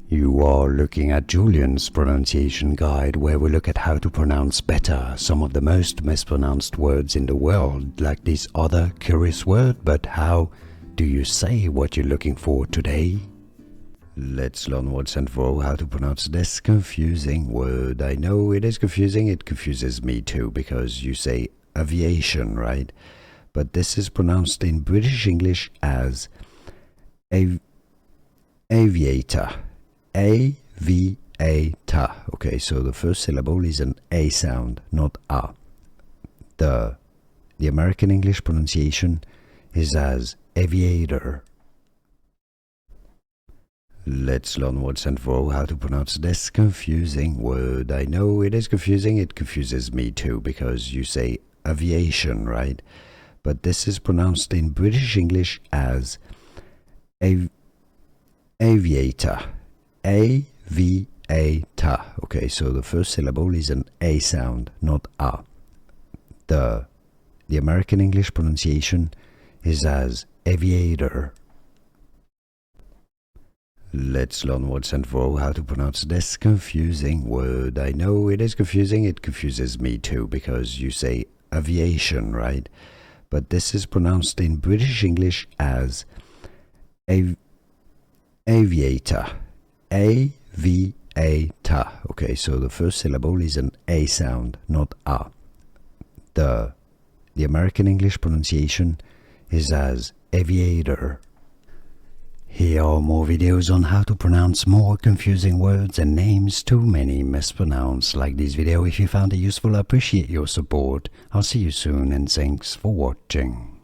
You are looking at Julian's pronunciation guide, where we look at how to pronounce better some of the most mispronounced words in the world, like this other curious word. But how do you say what you're looking for today? Let's learn once and for all how to pronounce this confusing word. I know it is confusing, it confuses me too, because you say aviation, right? But this is pronounced in British English as aviator. A-V-A-T-A. Okay, so the first syllable is an A sound, not A. The American English pronunciation is as aviator. Let's learn once and for all how to pronounce this confusing word. I know it is confusing, it confuses me too, because you say aviation, right? But this is pronounced in British English as aviator. A-V-A-T. Okay, so the first syllable is an A sound, not A. The American English pronunciation is as aviator. Let's learn once and for all how to pronounce this confusing word. I know it is confusing, it confuses me too, because you say aviation, right? But this is pronounced in British English as aviator. A-V-A-T. Okay, so the first syllable is an A sound, not A. The American English pronunciation is as aviator. Here are more videos on how to pronounce more confusing words and names too many mispronounced. Like this video if you found it useful. I appreciate your support. I'll see you soon and thanks for watching.